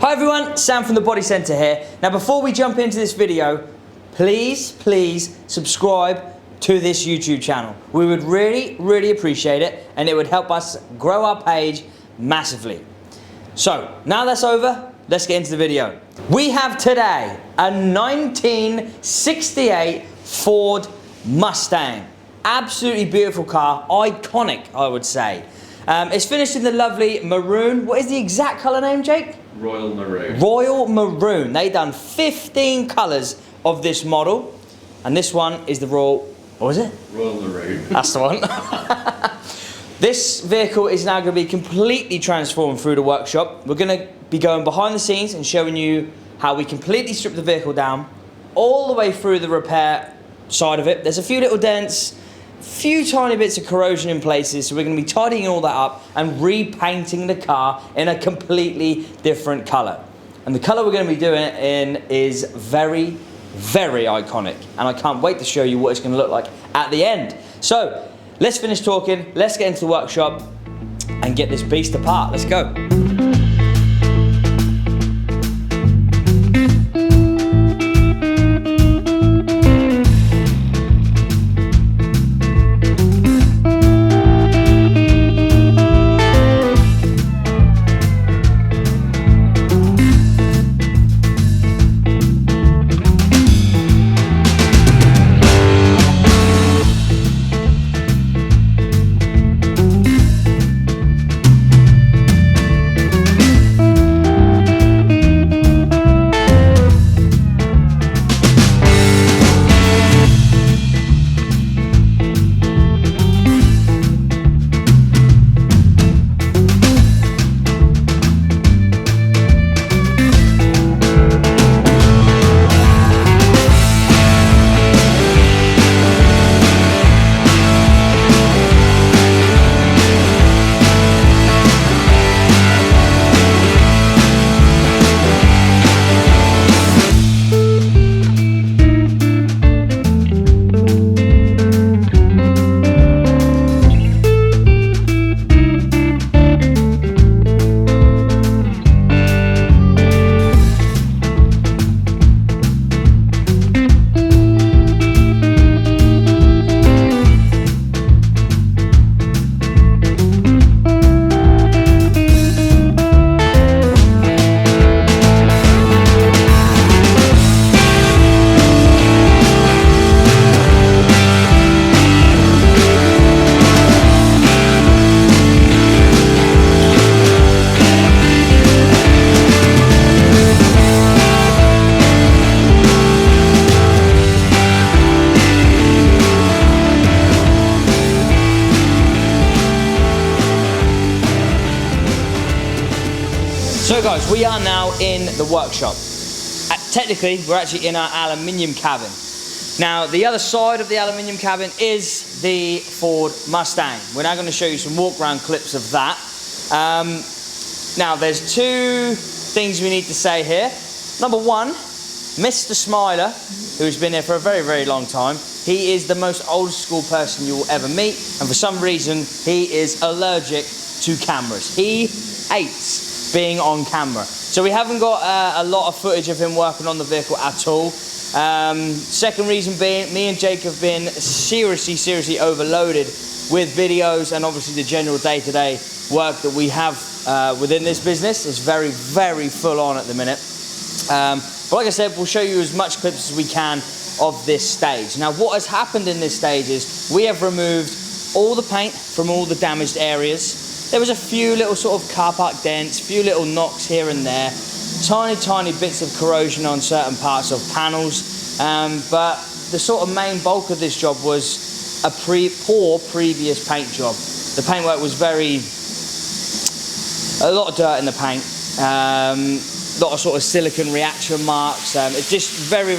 Hi everyone, Sam from the Body Centre here. Now before we jump into this video, please subscribe to this YouTube channel. We would really appreciate it, and it would help us grow our page massively. So now that's over, let's get into the video. We have today a 1968 Ford Mustang. Absolutely beautiful car, iconic I would say. It's finished in the lovely maroon. What is the exact colour name, Jake? Royal Maroon. Royal Maroon. They done 15 colours of this model, and this one is the Royal, what was it? Royal Maroon. That's the one. This vehicle is now going to be completely transformed through the workshop. We're going to be going behind the scenes and showing you how we completely strip the vehicle down, all the way through the repair side of it. There's a few little dents, few tiny bits of corrosion in places, so we're going to be tidying all that up and repainting the car in a completely different colour. And the colour we're going to be doing it in is very iconic, and I can't wait to show you what it's going to look like at the end. So let's finish talking, let's get into the workshop and get this beast apart. Let's go. So guys, we are now in the workshop. Technically, we're actually in our aluminium cabin. Now, the other side of the aluminium cabin is the Ford Mustang. We're now going to show you some walk-around clips of that. Now, there's two things we need to say here. Number one, Mr. Smiler, who's been here for a very long time, he is the most old school person you will ever meet, and for some reason, he is allergic to cameras. He hates being on camera. So we haven't got a lot of footage of him working on the vehicle at all. Second reason being, me and Jake have been seriously overloaded with videos, and obviously the general day-to-day work that we have within this business is very full on at the minute. But like I said, we'll show you as much clips as we can of this stage. Now, what has happened in this stage is we have removed all the paint from all the damaged areas. There was a few little sort of car park dents, few little knocks here and there, tiny bits of corrosion on certain parts of panels, but the sort of main bulk of this job was a poor previous paint job. The paintwork was a lot of dirt in the paint, a lot of sort of silicone reaction marks, it's just very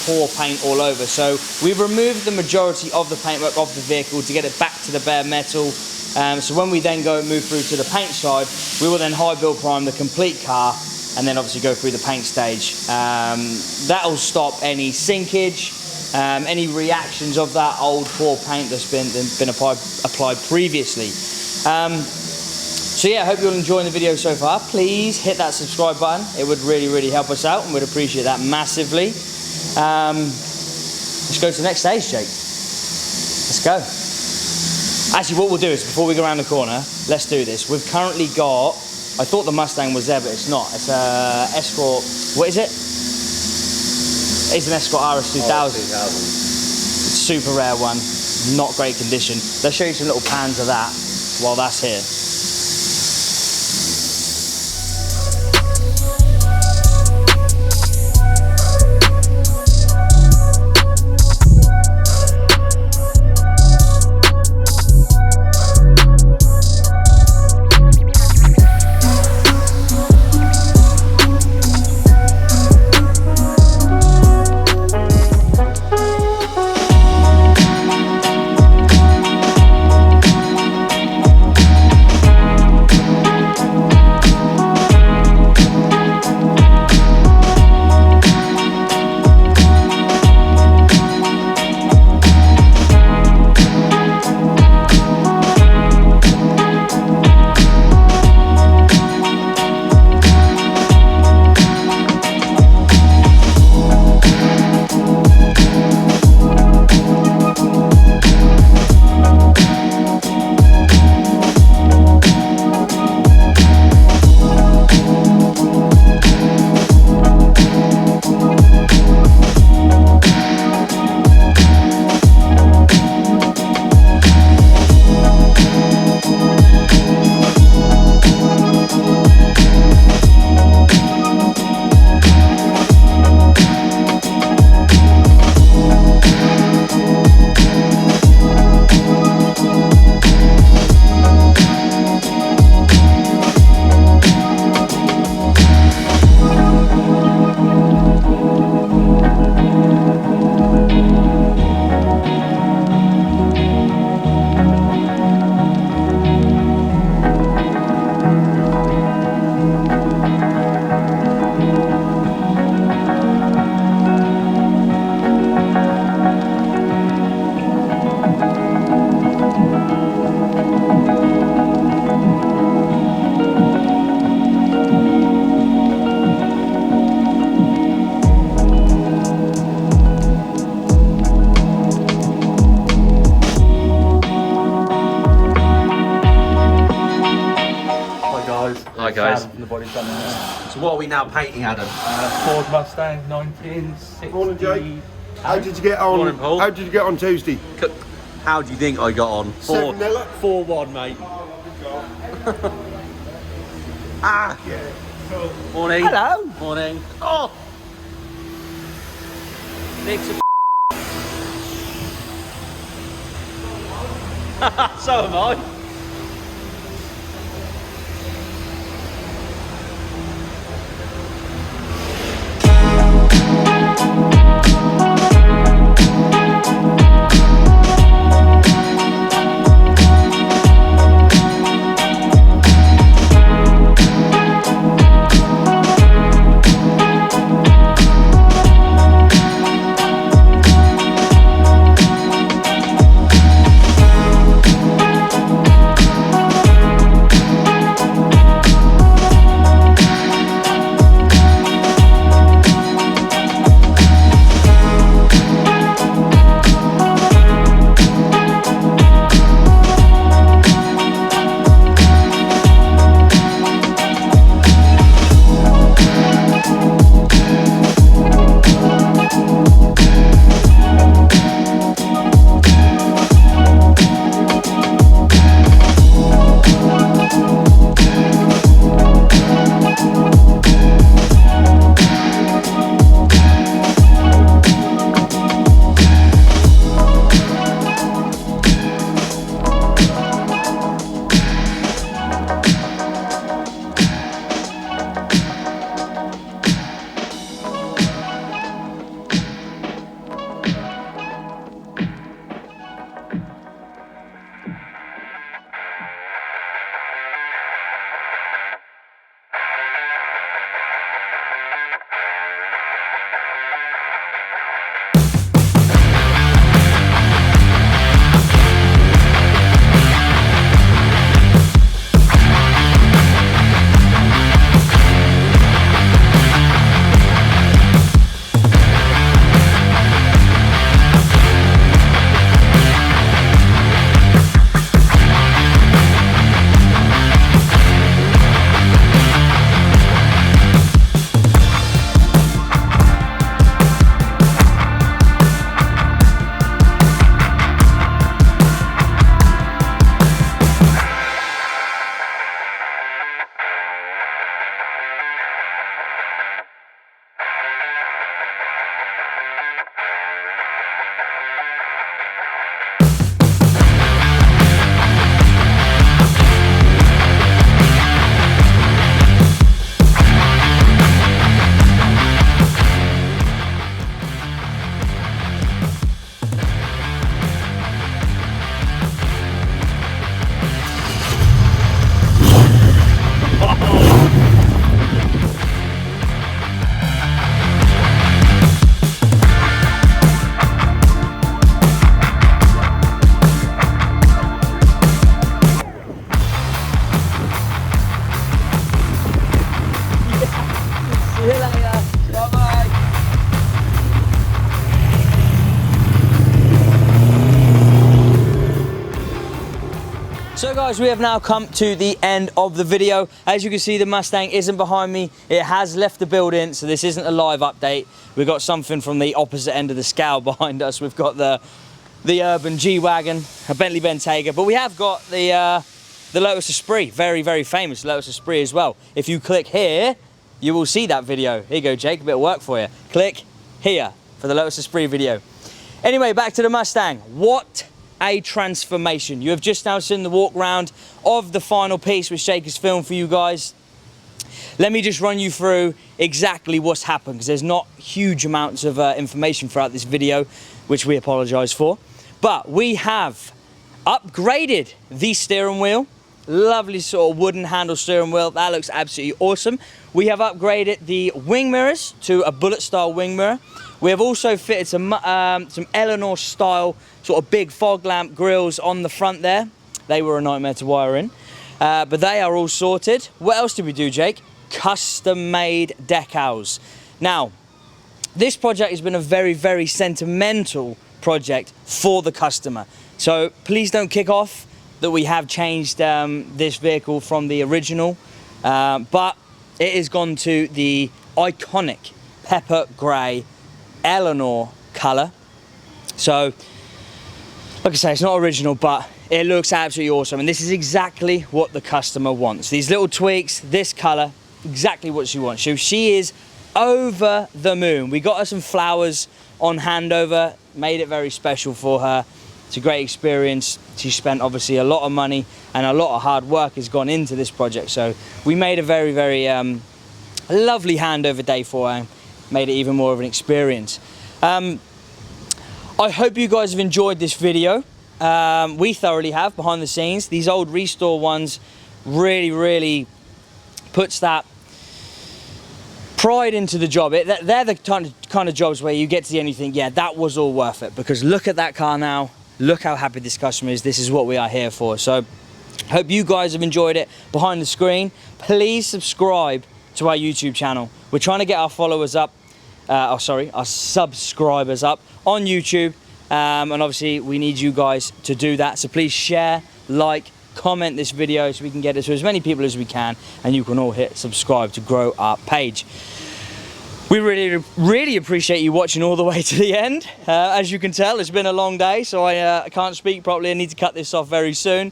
poor paint all over. So we removed the majority of the paintwork of the vehicle to get it back to the bare metal. So when we then go and move through to the paint side, we will then high build prime the complete car and then obviously go through the paint stage. That'll stop any sinkage, any reactions of that old poor paint that's been applied previously. So yeah, I hope you're enjoying the video so far. Please hit that subscribe button. It would really help us out and we'd appreciate that massively. Let's go to the next stage, Jake. Let's go. Actually, what we'll do is, before we go around the corner, let's do this. We've currently got, I thought the Mustang was there, but it's not. It's a Escort, what is it? It's an Escort RS2000. It's a super rare one, not great condition. Let's show you some little pans of that while that's here. Hi guys. From the body done there. So what are we now painting, Adam? Ford Mustang 1960. Morning, Jake. How did you get on? Morning, Paul. How did you get on Tuesday? How do you think I got on? 7-0? 4-1, mate. Ah! Yeah. Morning. Hello. Morning. Oh! Nick's a so am I. guys, we have now come to the end of the video. As you can see, the Mustang isn't behind me. It has left the building, so this isn't a live update. We've got something from the opposite end of the scale behind us. We've got the Urban G-Wagon, a Bentley Bentayga, but we have got the Lotus Esprit, very, very famous Lotus Esprit as well. If you click here, you will see that video. Here you go, Jake, a bit of work for you. Click here for the Lotus Esprit video. Anyway, back to the Mustang. What a transformation. You have just now seen the walk round of the final piece which Jake has filmed for you guys. Let me just run you through exactly what's happened, because there's not huge amounts of information throughout this video, which we apologize for. But we have upgraded the steering wheel. Lovely sort of wooden handle steering wheel. That looks absolutely awesome. We have upgraded the wing mirrors to a bullet style wing mirror. We have also fitted some Eleanor style sort of big fog lamp grills on the front there. They were a nightmare to wire in, but they are all sorted. What else did we do, Jake? Custom made decals. Now, this project has been a very, very sentimental project for the customer. So please don't kick off that we have changed this vehicle from the original, but it has gone to the iconic pepper grey Eleanor colour. So, like I say, it's not original, but it looks absolutely awesome. And this is exactly what the customer wants. These little tweaks, this colour, exactly what she wants. So she is over the moon. We got her some flowers on handover, made it very special for her. It's a great experience. She spent obviously a lot of money and a lot of hard work has gone into this project. So we made a very, very lovely handover day for her. Made it even more of an experience. I hope you guys have enjoyed this video. We thoroughly have, behind the scenes. These old restore ones really, really puts that pride into the job. They're the kind of jobs where you get to the end and you think, yeah, that was all worth it. Because look at that car now. Look how happy this customer is. This is what we are here for. So, hope you guys have enjoyed it behind the screen. Please subscribe to our YouTube channel. We're trying to get our followers up, our subscribers up on YouTube. And obviously we need you guys to do that. So please share, like, comment this video so we can get it to as many people as we can, and you can all hit subscribe to grow our page. We really, really appreciate you watching all the way to the end. As you can tell, it's been a long day, so I can't speak properly. I need to cut this off very soon.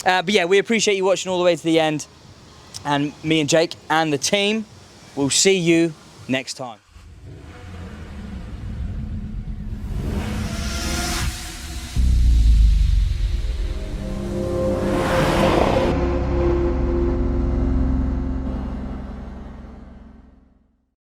But yeah, we appreciate you watching all the way to the end. And me and Jake and the team will see you next time.